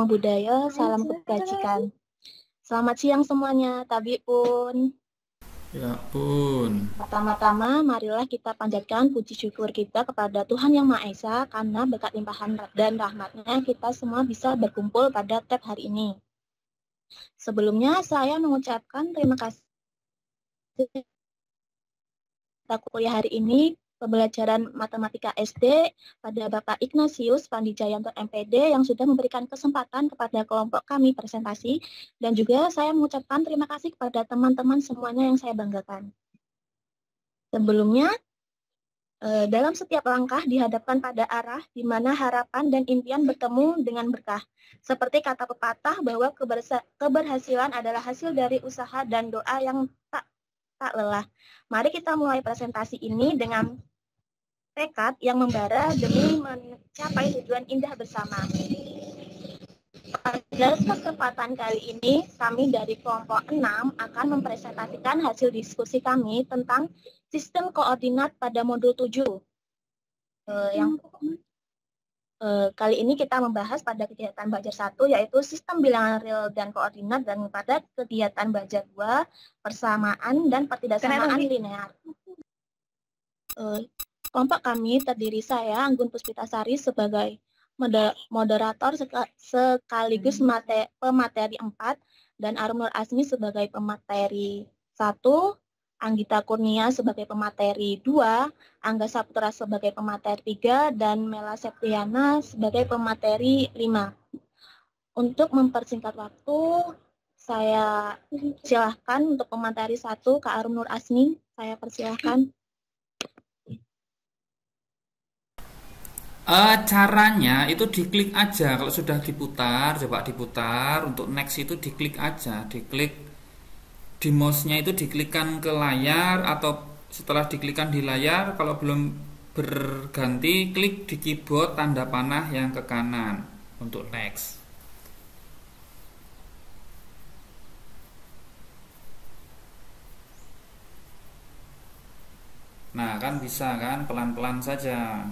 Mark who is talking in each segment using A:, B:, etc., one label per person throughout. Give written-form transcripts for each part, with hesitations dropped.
A: namo buddhaya, salam kebajikan. Selamat siang semuanya, tabi pun.
B: Ya pun.
A: Pertama-tama, marilah kita panjatkan puji syukur kita kepada Tuhan Yang Maha Esa karena berkat limpahan dan rahmatnya kita semua bisa berkumpul pada tab hari ini. Sebelumnya, saya mengucapkan terima kasih atas kuliah hari ini, pembelajaran matematika SD pada Bapak Ignatius Pandijayanto MPD yang sudah memberikan kesempatan kepada kelompok kami presentasi, dan juga saya mengucapkan terima kasih kepada teman-teman semuanya yang saya banggakan. Sebelumnya, dalam setiap langkah dihadapkan pada arah di mana harapan dan impian bertemu dengan berkah. Seperti kata pepatah bahwa keberhasilan adalah hasil dari usaha dan doa yang tak lelah. Mari kita mulai presentasi ini dengan tekad yang membara demi mencapai tujuan indah bersama. Pada kesempatan kali ini, kami dari kelompok 6 akan mempresentasikan hasil diskusi kami tentang sistem koordinat pada modul 7. Kali ini kita membahas pada kegiatan belajar 1 yaitu sistem bilangan real dan koordinat, dan pada kegiatan belajar 2 persamaan dan pertidaksamaan linear. Kelompok kami terdiri saya, Anggun Puspitasari, sebagai moderator sekaligus pemateri 4, dan Arum Nur Asmi sebagai pemateri 1, Anggita Kurnia sebagai pemateri 2, Angga Saputra sebagai pemateri 3, dan Mela Septiana sebagai pemateri 5. Untuk mempersingkat waktu, saya silahkan untuk pemateri 1, Kak Arum Nur Asmi, saya persilahkan.
B: Caranya itu diklik aja. Kalau sudah diputar, coba diputar. Untuk next itu diklik aja, diklik di mouse-nya itu diklikkan ke layar, atau setelah diklikkan di layar, kalau belum berganti, klik di keyboard tanda panah yang ke kanan untuk next. Nah, kan bisa kan, pelan-pelan saja.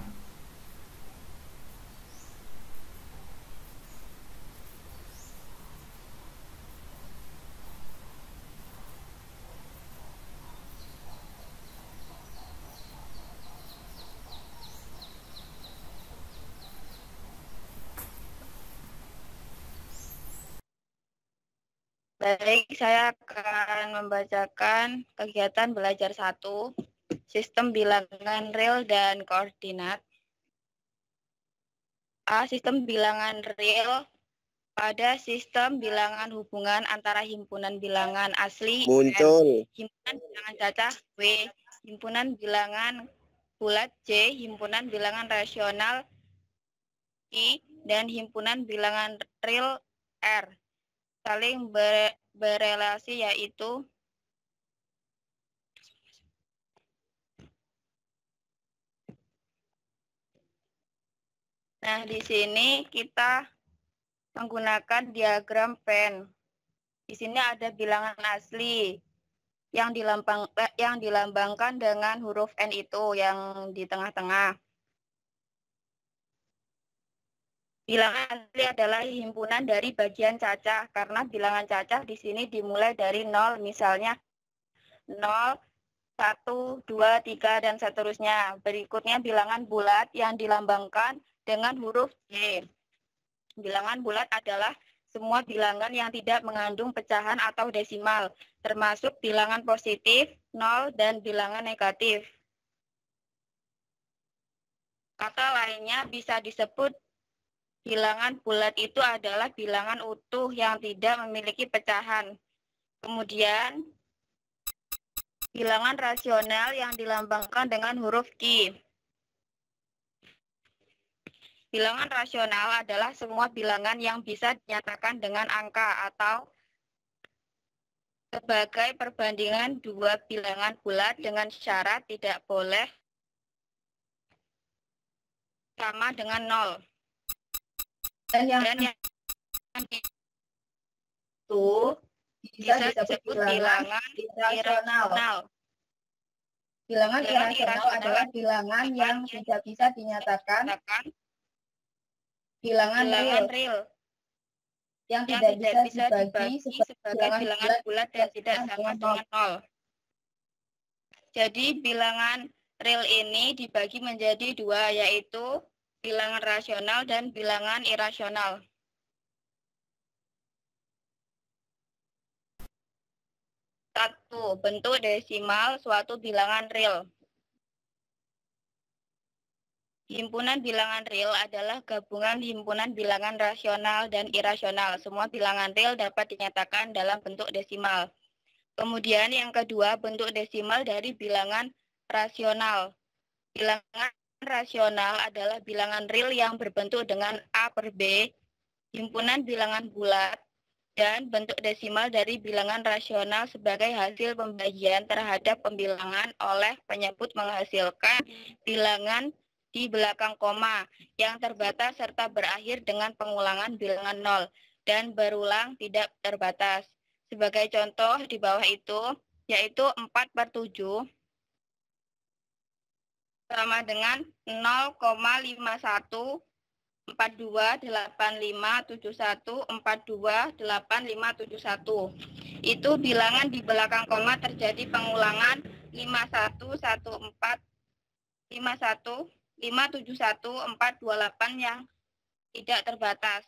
C: Baik, saya akan membacakan kegiatan belajar 1, sistem bilangan real dan koordinat. A. Sistem bilangan real. Pada sistem bilangan hubungan antara himpunan bilangan asli
D: muncul,
C: himpunan bilangan cacah W, himpunan bilangan bulat J, himpunan bilangan rasional I, dan himpunan bilangan real R saling berelasi, yaitu di sini kita menggunakan diagram Venn. Di sini ada bilangan asli yang dilambangkan dengan huruf N itu yang di tengah-tengah. Bilangan asli adalah himpunan dari bagian cacah, karena bilangan cacah di sini dimulai dari 0, misalnya 0, 1, 2, 3, dan seterusnya. Berikutnya bilangan bulat yang dilambangkan dengan huruf J. Bilangan bulat adalah semua bilangan yang tidak mengandung pecahan atau desimal, termasuk bilangan positif, 0, dan bilangan negatif. Kata lainnya bisa disebut bilangan bulat itu adalah bilangan utuh yang tidak memiliki pecahan. Kemudian, bilangan rasional yang dilambangkan dengan huruf Q. Bilangan rasional adalah semua bilangan yang bisa dinyatakan dengan angka atau sebagai perbandingan dua bilangan bulat dengan syarat tidak boleh sama dengan 0. Dan yang itu bisa disebut bilangan irasional. Bilangan irasional adalah bilangan yang tidak bisa dinyatakan bilangan real. yang tidak bisa dibagi sebagai bilangan bulat dan tidak sama dengan 0. Jadi bilangan real ini dibagi menjadi dua, yaitu bilangan rasional dan bilangan irasional. Satu, bentuk desimal suatu bilangan real. Himpunan bilangan real adalah gabungan himpunan bilangan rasional dan irasional. Semua bilangan real dapat dinyatakan dalam bentuk desimal. Kemudian yang kedua, bentuk desimal dari bilangan rasional. Bilangan rasional adalah bilangan real yang berbentuk dengan A per B, himpunan bilangan bulat, dan bentuk desimal dari bilangan rasional sebagai hasil pembagian terhadap pembilangan oleh penyebut menghasilkan bilangan di belakang koma yang terbatas serta berakhir dengan pengulangan bilangan 0 dan berulang tidak terbatas. Sebagai contoh di bawah itu, yaitu 4/7 sama dengan 0,51428571428571. Itu bilangan di belakang koma terjadi pengulangan 571 yang tidak terbatas.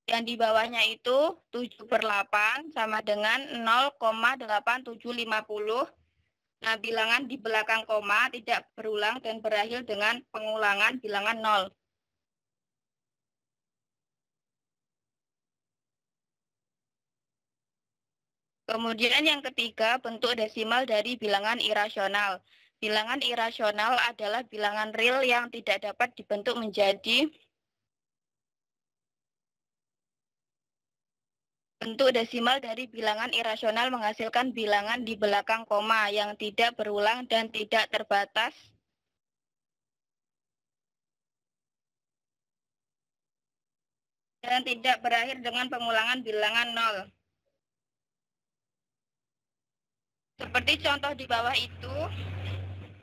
C: Yang di bawahnya itu 7/8 sama dengan 0,8750. Nah, bilangan di belakang koma tidak berulang dan berakhir dengan pengulangan bilangan 0. Kemudian yang ketiga, bentuk desimal dari bilangan irasional. Bilangan irasional adalah bilangan real yang tidak dapat dibentuk menjadi bentuk desimal dari bilangan irasional menghasilkan bilangan di belakang koma yang tidak berulang dan tidak terbatas. Dan tidak berakhir dengan pengulangan bilangan 0. Seperti contoh di bawah itu,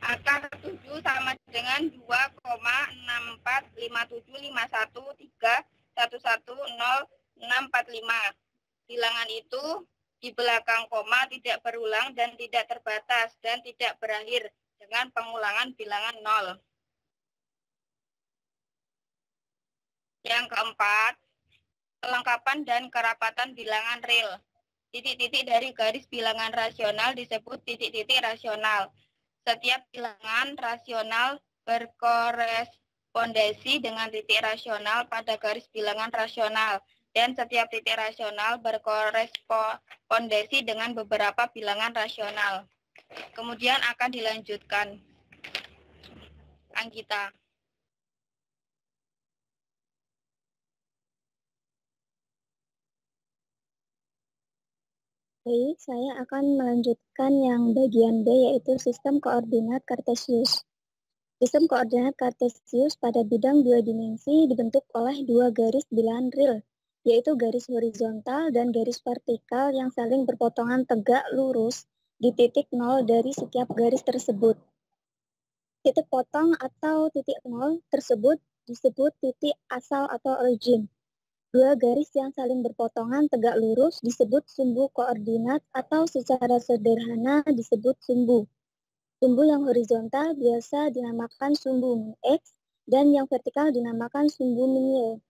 C: akar 7 sama dengan 2,64575131100645. Bilangan itu di belakang koma tidak berulang dan tidak terbatas dan tidak berakhir dengan pengulangan bilangan 0. Yang keempat, kelengkapan dan kerapatan bilangan real. Titik-titik dari garis bilangan rasional disebut titik-titik rasional. Setiap bilangan rasional berkorespondensi dengan titik rasional pada garis bilangan rasional. Dan setiap titik rasional berkorespondensi dengan beberapa bilangan rasional. Kemudian akan dilanjutkan. Anggita.
A: Baik, saya akan melanjutkan yang bagian B, yaitu sistem koordinat Kartesius. Sistem koordinat Kartesius pada bidang dua dimensi dibentuk oleh dua garis bilangan real, yaitu garis horizontal dan garis vertikal yang saling berpotongan tegak lurus di titik 0 dari setiap garis tersebut. Titik potong atau titik 0 tersebut disebut titik asal atau origin. Dua garis yang saling berpotongan tegak lurus disebut sumbu koordinat atau secara sederhana disebut sumbu. Sumbu yang horizontal biasa dinamakan sumbu min X dan yang vertikal dinamakan sumbu min Y.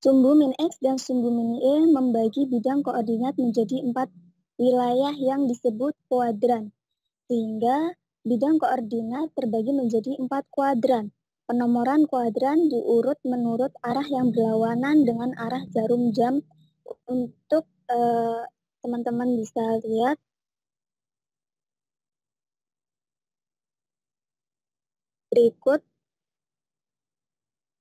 A: Sumbu min X dan sumbu min Y membagi bidang koordinat menjadi 4 wilayah yang disebut kuadran, sehingga bidang koordinat terbagi menjadi 4 kuadran. Penomoran kuadran diurut menurut arah yang berlawanan dengan arah jarum jam. Untuk teman-teman bisa lihat berikut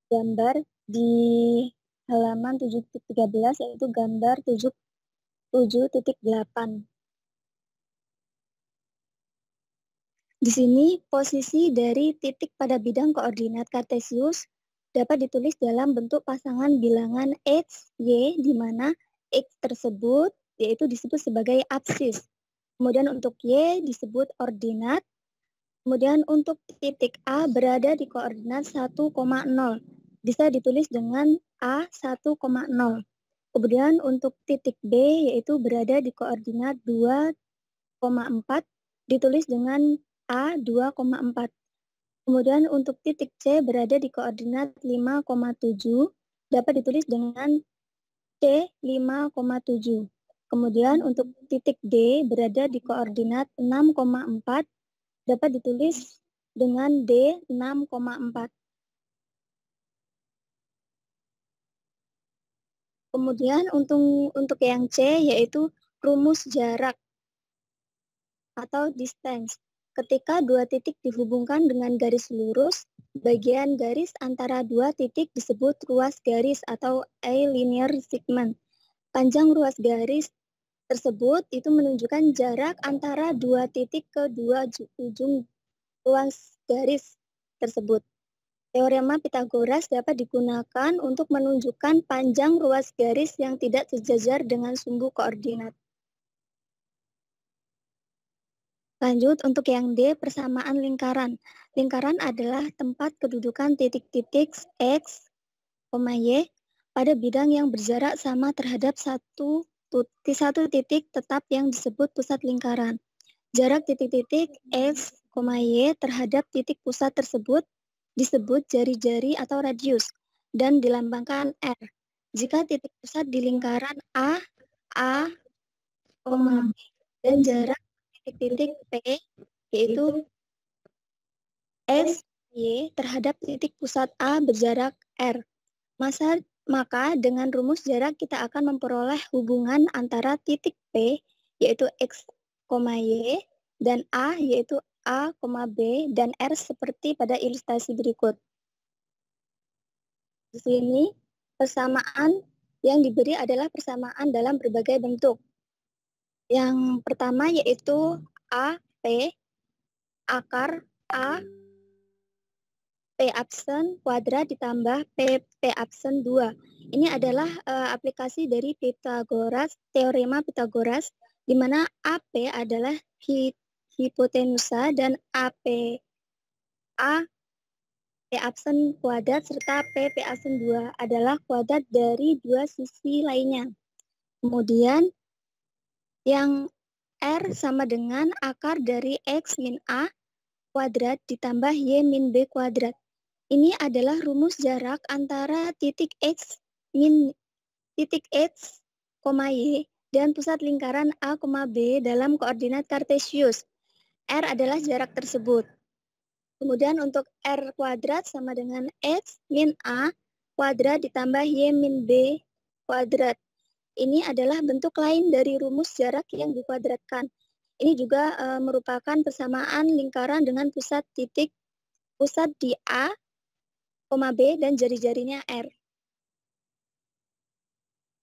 A: gambar di halaman 7.13, yaitu gambar 7.8. Di sini, posisi dari titik pada bidang koordinat Kartesius dapat ditulis dalam bentuk pasangan bilangan X, Y, di mana X tersebut yaitu disebut sebagai absis. Kemudian untuk Y disebut ordinat, Kemudian untuk titik A berada di koordinat 1,0. Bisa ditulis dengan A 1,0. Kemudian untuk titik B yaitu berada di koordinat 2,4. Ditulis dengan A 2,4. Kemudian untuk titik C berada di koordinat 5,7. Dapat ditulis dengan C 5,7. Kemudian untuk titik D berada di koordinat 6,4. Dapat ditulis dengan D 6,4. Kemudian untuk yang C yaitu rumus jarak atau distance. Ketika dua titik dihubungkan dengan garis lurus, bagian garis antara dua titik disebut ruas garis atau a linear segment. Panjang ruas garis tersebut itu menunjukkan jarak antara dua titik ke dua ujung ruas garis tersebut. Teorema Pitagoras dapat digunakan untuk menunjukkan panjang ruas garis yang tidak sejajar dengan sumbu koordinat. Lanjut untuk yang D, persamaan lingkaran. Lingkaran adalah tempat kedudukan titik-titik X, Y pada bidang yang berjarak sama terhadap satu titik tetap yang disebut pusat lingkaran. Jarak titik-titik X, Y terhadap titik pusat tersebut disebut jari-jari atau radius dan dilambangkan R. Jika titik pusat di lingkaran A, B, dan jarak titik-titik P yaitu S, Y terhadap titik pusat A berjarak R. Maka dengan rumus jarak kita akan memperoleh hubungan antara titik P yaitu X, Y dan A yaitu A, B dan R seperti pada ilustrasi berikut. Di sini persamaan yang diberi adalah persamaan dalam berbagai bentuk. Yang pertama yaitu A, P, akar A, P absen kuadrat ditambah P absen 2. Ini adalah aplikasi dari Pitagoras, teorema Pitagoras, di mana AP adalah hipotenusa dan AP A P absen kuadrat serta P absen 2 adalah kuadrat dari dua sisi lainnya. Kemudian yang R sama dengan akar dari X min A kuadrat ditambah Y min B kuadrat. Ini adalah rumus jarak antara titik X, Y dan pusat lingkaran A, B dalam koordinat kartesius. R adalah jarak tersebut. Kemudian untuk R kuadrat sama dengan X min A kuadrat ditambah Y min B kuadrat. Ini adalah bentuk lain dari rumus jarak yang dikuadratkan. Ini juga merupakan persamaan lingkaran dengan pusat di A, B dan jari-jarinya R.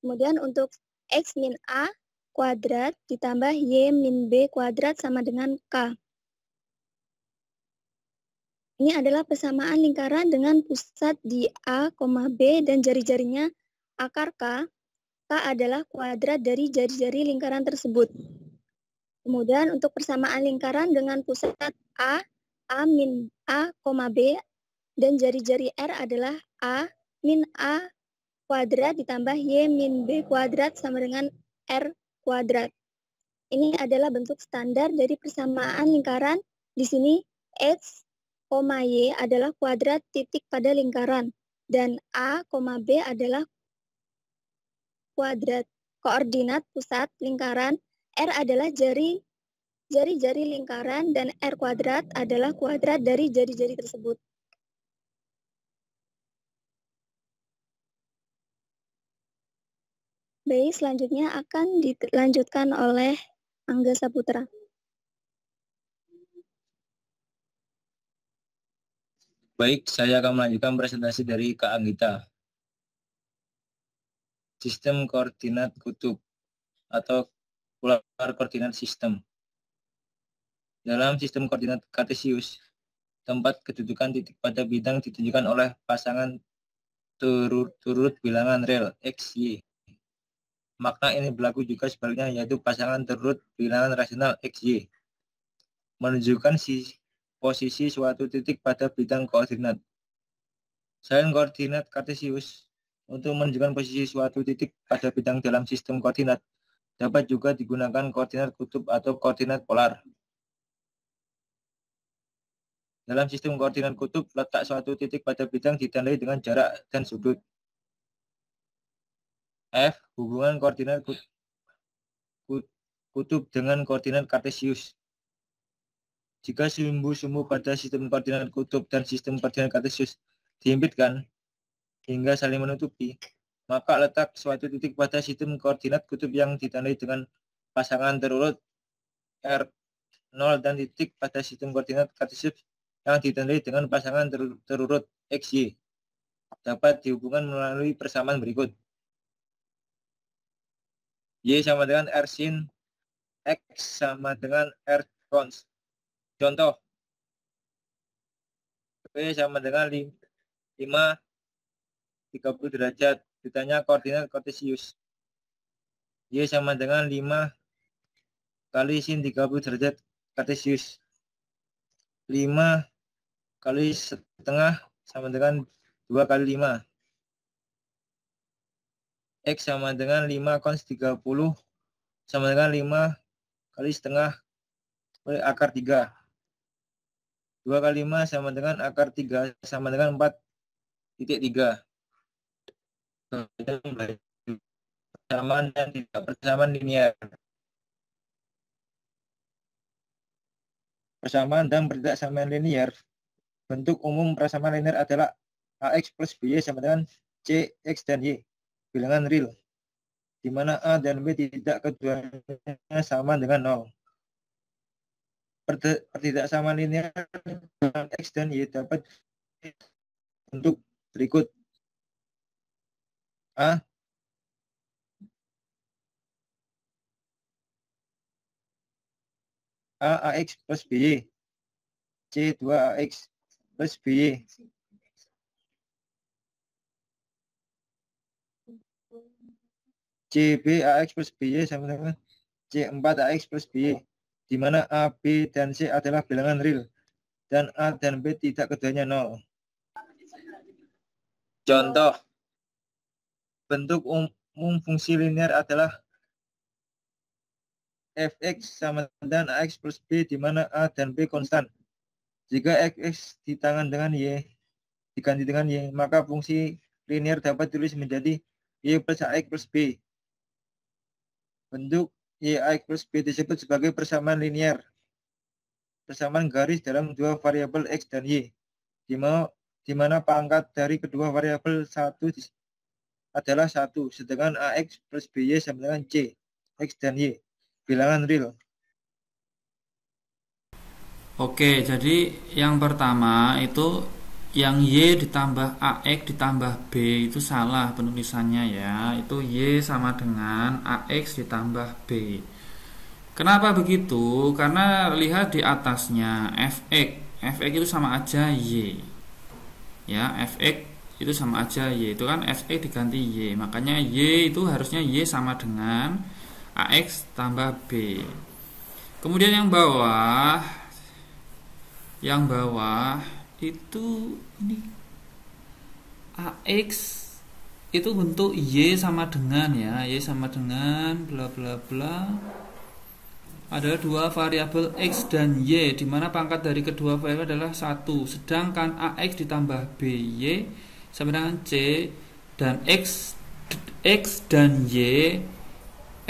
A: Kemudian untuk X min A kuadrat ditambah Y min B kuadrat sama dengan K. Ini adalah persamaan lingkaran dengan pusat di A, B dan jari-jarinya akar K. K adalah kuadrat dari jari-jari lingkaran tersebut. Kemudian untuk persamaan lingkaran dengan pusat A min A, B dan jari-jari R adalah A min A kuadrat ditambah Y min B kuadrat sama dengan R kuadrat. Ini adalah bentuk standar dari persamaan lingkaran. Di sini X, Y adalah kuadrat titik pada lingkaran dan A, B adalah kuadrat koordinat pusat lingkaran. R adalah jari-jari lingkaran dan R kuadrat adalah kuadrat dari jari-jari tersebut. Baik, selanjutnya akan dilanjutkan oleh Angga Saputra.
D: Baik, saya akan melanjutkan presentasi dari Kak Anggita. Sistem koordinat kutub atau polar koordinat sistem. Dalam sistem koordinat kartesius, tempat kedudukan titik pada bidang ditunjukkan oleh pasangan turut bilangan rel X, Y. Makna ini berlaku juga sebaliknya, yaitu pasangan turut bilangan rasional X, Y. Menunjukkan posisi suatu titik pada bidang koordinat. Selain koordinat kartesius, untuk menunjukkan posisi suatu titik pada bidang dalam sistem koordinat, dapat juga digunakan koordinat kutub atau koordinat polar. Dalam sistem koordinat kutub, letak suatu titik pada bidang ditandai dengan jarak dan sudut. F. Hubungan koordinat kutub dengan koordinat kartesius. Jika sumbu-sumbu pada sistem koordinat kutub dan sistem koordinat kartesius dihimpitkan hingga saling menutupi, maka letak suatu titik pada sistem koordinat kutub yang ditandai dengan pasangan terurut R0 dan titik pada sistem koordinat kartesius yang ditandai dengan pasangan terurut XY dapat dihubungkan melalui persamaan berikut. Y sama dengan R sin X sama dengan R cons. Contoh, P sama dengan 5 30 derajat. Ditanya koordinat kartesius. Y sama dengan 5 kali sin 30 derajat kartesius. 5 kali setengah sama dengan 2 kali 5. X sama dengan 5 cos 30 sama dengan 5 kali setengah oleh akar 3. 2 kali 5 sama dengan akar 3 sama dengan 4,3. Persamaan dan tidak persamaan linear. Persamaan dan tidak-samaan linear. Bentuk umum persamaan linear adalah AX plus BY sama dengan C, X, dan Y. Bilangan real, di mana A dan B tidak keduanya sama dengan 0. Pertidaksamaan linear dengan X dan Y dapat bentuk berikut. A AX plus BY, C 2AX plus BY. CB AX plus BY sama dengan C4 AX plus BY, di mana A, B, dan C adalah bilangan real, dan A dan B tidak keduanya 0. Contoh, bentuk umum fungsi linear adalah Fx sama dengan AX plus B, di mana A dan B konstan. Jika Fx diganti dengan Y, maka fungsi linear dapat ditulis menjadi Y plus AX plus B. Bentuk Y(X plus B) disebut sebagai persamaan linear. Persamaan garis dalam dua variabel X dan Y, di mana pangkat dari kedua variabel adalah 1, sedangkan AX plus BY sama dengan C, X dan Y, bilangan real.
B: Oke, jadi yang pertama itu yang Y ditambah AX ditambah B itu salah penulisannya ya. Itu Y sama dengan AX ditambah B. Kenapa begitu? Karena lihat di atasnya Fx itu sama aja Y. Ya, Fx itu sama aja Y. Itu kan Fx diganti Y. Makanya Y itu harusnya Y sama dengan AX tambah B. Kemudian yang bawah itu ini AX itu bentuk Y sama dengan ya, Y sama dengan bla bla bla. Ada dua variabel X dan Y, di mana pangkat dari kedua variabel adalah 1, sedangkan AX ditambah BY sama dengan C, dan X dan Y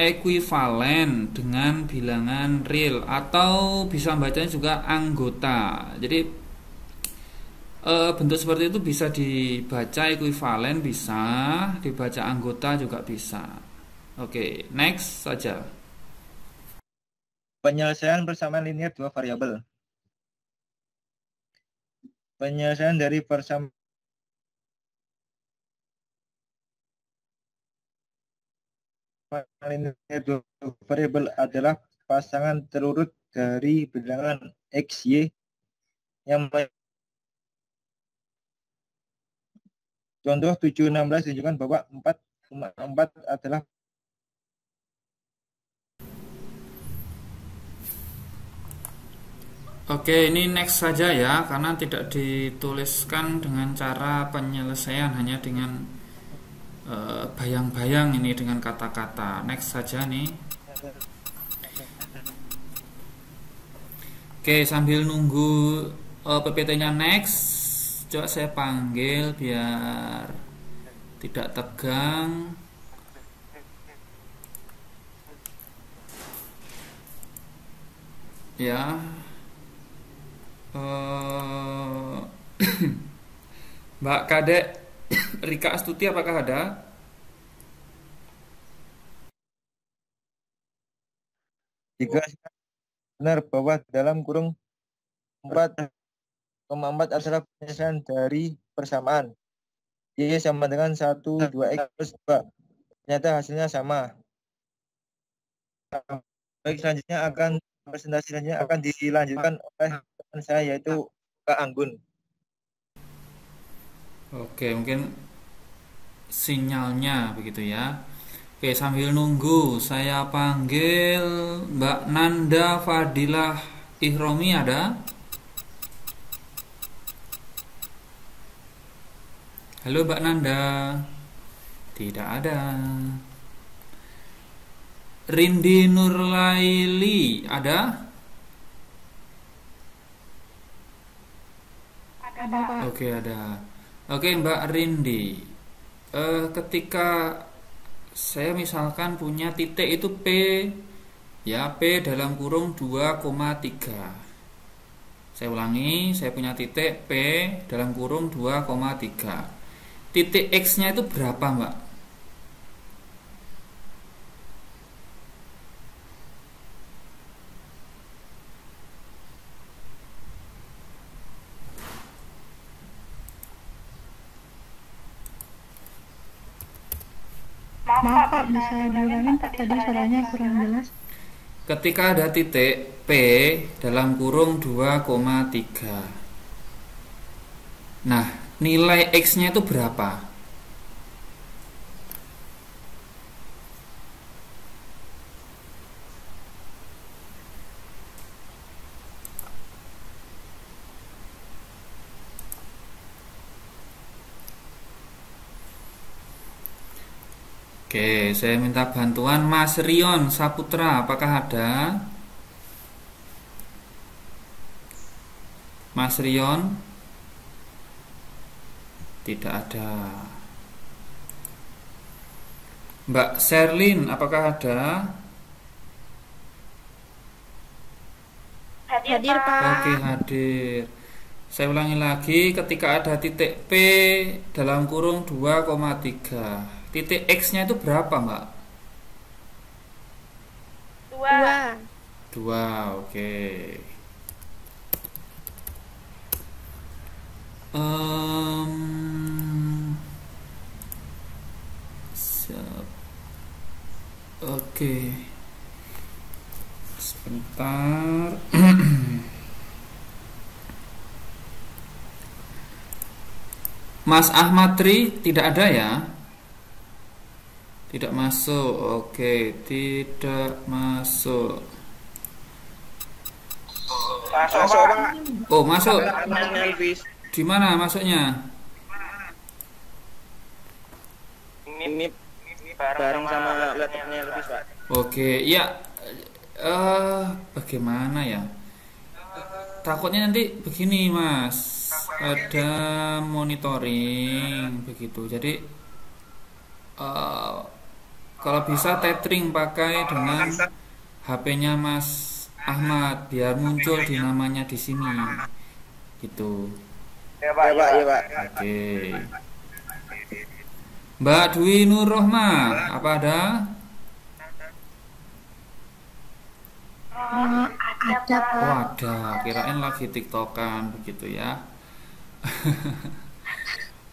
B: ekuivalen dengan bilangan real, atau bisa bacanya juga anggota. Jadi bentuk seperti itu bisa dibaca ekuivalen, bisa dibaca anggota juga bisa. Oke, next saja.
D: Penyelesaian persamaan linear dua variabel. Penyelesaian dari persamaan linear dua variabel adalah pasangan terurut dari bilangan X, Y yang contoh 7,16 tunjukkan bahwa 4 adalah
B: Oke, ini next saja ya, karena tidak dituliskan dengan cara penyelesaian, hanya dengan bayang-bayang ini dengan kata-kata. Next saja nih. Oke, sambil nunggu PPT-nya next, coba saya panggil biar tidak tegang. Ya. Mbak Kadek Rika Astuti, apakah ada?
D: Jika benar bahwa dalam kurung 4,4 adalah penyelesaian dari persamaan Y sama dengan 1, 2X plus 2. Ternyata hasilnya sama. Baik, presentasi selanjutnya akan dilanjutkan oleh teman saya, yaitu Kak Anggun.
B: Oke, mungkin sinyalnya begitu ya. Oke, sambil nunggu saya panggil Mbak Nanda Fadilah Ihromi, ada? Halo Mbak Nanda. Tidak ada. Rindi Nurlaili, ada?
E: Ada, Pak.
B: Oke, ada. Oke, Mbak Rindi. Ketika saya misalkan punya titik itu P, ya, P dalam kurung 2,3. Saya ulangi, saya punya titik P dalam kurung 2,3. Titik X-nya itu berapa, Mbak?
E: Maaf Pak, bisa diulangin Pak, tadi suaranya kurang jelas.
B: Ketika ada titik P dalam kurung 2,3. Nah, nilai X-nya itu berapa? Oke, saya minta bantuan Mas Rion Saputra, apakah ada? Mas Rion? Tidak ada. Mbak Sherlyn, apakah ada?
C: Hadir, Pak.
B: Oke, hadir. Saya ulangi lagi, ketika ada titik P dalam kurung 2,3. Titik X-nya itu berapa, Mbak?
C: 2.
B: 2, oke. Oke. Sebentar. Mas Ahmad Tri tidak ada ya? Tidak masuk. Oke, tidak masuk.
F: Masuk, Pak.
B: Oh, masuk.
F: Elvis.
B: Di mana masuknya?
F: Ini bareng sama laptopnya Elvis, Pak.
B: Oke, ya. Bagaimana ya? Takutnya nanti begini, Mas. Ada monitoring begitu. Jadi kalau bisa tethering pakai dengan HP-nya Mas Ahmad biar muncul di namanya di sini. Gitu.
F: Ya, Pak. Ya, Pak.
B: Oke. Mbak Dwi Nur Rohmah, apa ada?
E: Ada Pak.
B: Oh, ada. Kirain lagi TikTokan begitu ya.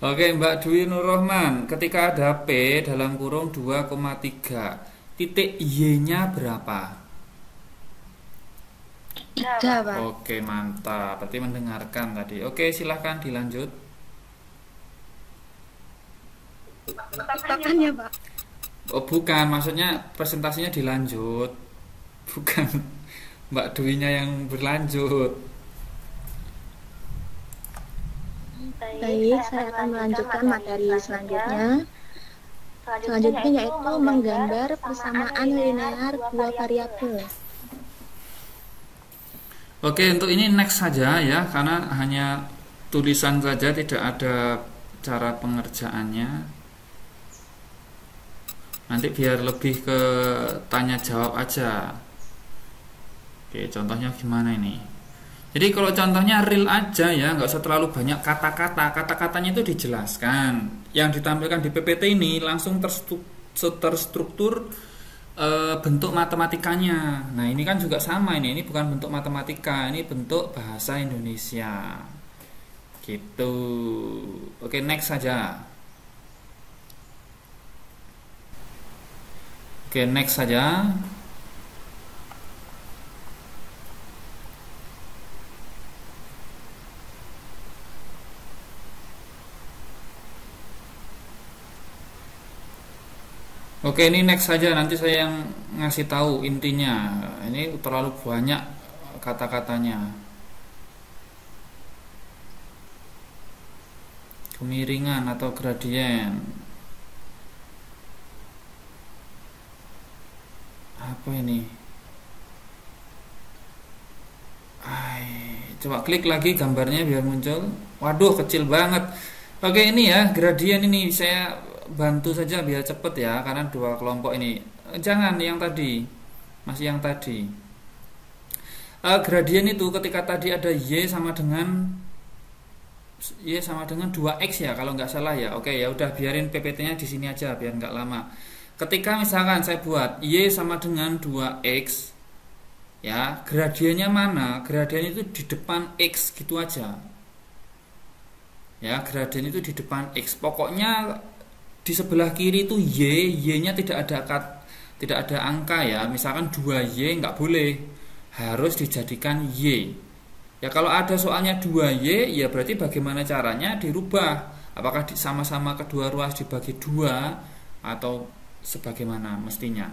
B: Oke, Mbak Dwi Nur Rohman, ketika ada P dalam kurung 2,3, titik Y-nya berapa?
E: 3 Pak.
B: Oke, mantap. Berarti mendengarkan tadi. Oke, silahkan dilanjut.
E: Takkannya Pak.
B: Oh, bukan, maksudnya presentasinya dilanjut. Bukan Mbak Dwi-nya yang berlanjut.
A: Baik, saya akan melanjutkan materi selanjutnya. Selanjutnya yaitu menggambar persamaan linear dua variabel.
B: Oke, untuk ini next saja ya, karena hanya tulisan saja, tidak ada cara pengerjaannya. Nanti biar lebih ke tanya jawab aja. Oke, contohnya gimana ini? Jadi kalau contohnya real aja ya, nggak usah terlalu banyak kata-kata. Kata-katanya itu dijelaskan. Yang ditampilkan di PPT ini langsung terstruktur bentuk matematikanya. Nah ini kan juga sama ini bukan bentuk matematika, ini bentuk bahasa Indonesia. Gitu. Oke, next saja. Oke, next saja. Oke, ini next saja, nanti saya yang ngasih tahu intinya. Ini terlalu banyak kata-katanya. Kemiringan atau gradien. Apa ini? Coba klik lagi gambarnya biar muncul. Waduh, kecil banget. Oke, ini ya gradien ini saya bantu saja biar cepet ya, karena dua kelompok ini. Jangan yang tadi, masih yang tadi. Gradien itu ketika tadi ada y sama dengan 2x ya, kalau nggak salah ya. Oke, ya udah biarin PPT-nya di sini aja biar nggak lama. Ketika misalkan saya buat y sama dengan 2x, ya gradiennya mana? Gradiennya itu di depan x gitu aja. Ya, gradien itu di depan x. Pokoknya di sebelah kiri itu y-nya tidak ada angka ya. Misalkan 2y nggak boleh, harus dijadikan y. Ya kalau ada soalnya 2y, ya berarti bagaimana caranya dirubah? Apakah sama-sama kedua ruas dibagi 2 atau sebagaimana mestinya?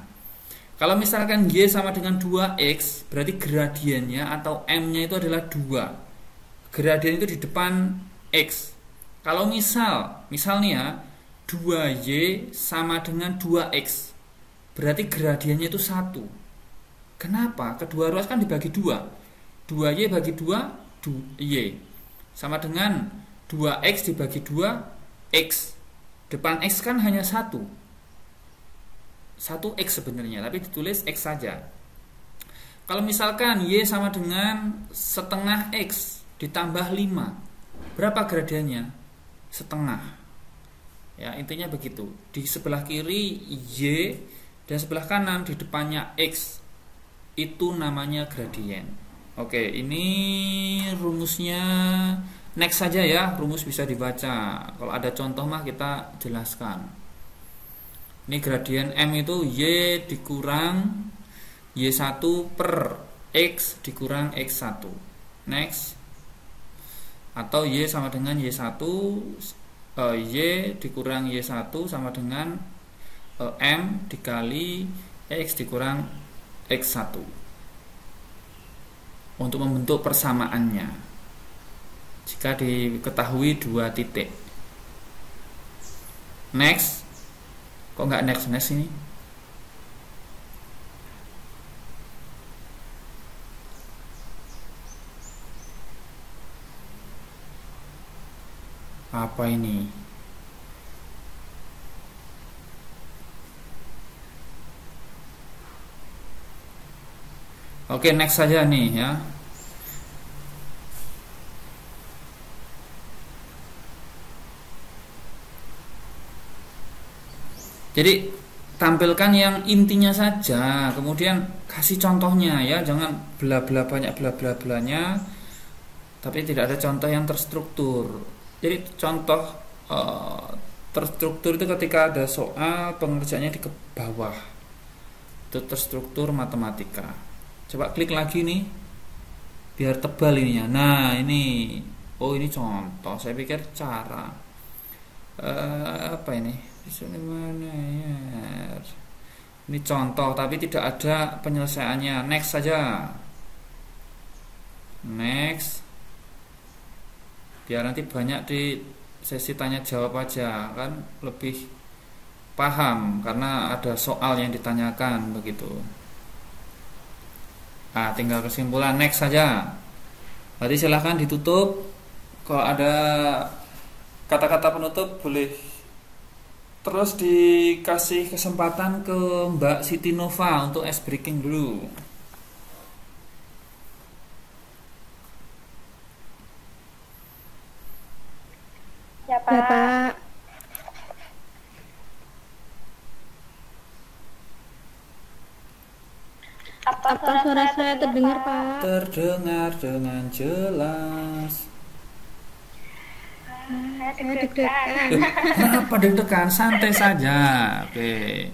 B: Kalau misalkan y sama dengan 2x, berarti gradiennya atau m-nya itu adalah 2. Gradien itu di depan x. Kalau misal nih ya, 2y sama dengan 2x, berarti gradiennya itu 1. Kenapa? Kedua ruas kan dibagi 2. 2y bagi 2, y sama dengan 2x dibagi 2x. Depan x kan hanya 1 x sebenarnya, tapi ditulis x saja. Kalau misalkan y sama dengan setengah x ditambah 5, berapa gradiennya? Setengah. Ya, intinya begitu. Di sebelah kiri y dan sebelah kanan di depannya x, itu namanya gradien. Oke, ini rumusnya next saja ya. Rumus bisa dibaca. Kalau ada contoh mah kita jelaskan. Ini gradien m itu y dikurang y1 per x dikurang x1. Next. Atau y sama dengan y1 y dikurang y1 sama dengan m dikali x dikurang x1 untuk membentuk persamaannya jika diketahui 2 titik. Next. Kok nggak next ini? Apa ini? Oke, next saja nih ya. Jadi tampilkan yang intinya saja, kemudian kasih contohnya ya, jangan bla-bla banyak bla-bla-blanya, tapi tidak ada contoh yang terstruktur. Jadi contoh terstruktur itu ketika ada soal pengerjaannya di ke bawah, itu terstruktur matematika. Coba klik lagi nih, biar tebal ininya. Nah ini, oh ini contoh. Saya pikir cara apa ini? Mana ya? Ini contoh, tapi tidak ada penyelesaiannya. Next saja. Next. biar nanti banyak di sesi tanya jawab aja, kan lebih paham karena ada soal yang ditanyakan begitu. Nah, tinggal kesimpulan next saja. Berarti silahkan ditutup. Kalau ada kata-kata penutup boleh terus dikasih kesempatan ke Mbak Siti Nova untuk ice breaking dulu.
C: Ya, Pak.
E: Ya, Pak. Apa suara saya terdengar, Pak?
B: Terdengar dengan jelas.
E: Saya deg-degan.
B: Kenapa deg-degan? Santai saja. Oke.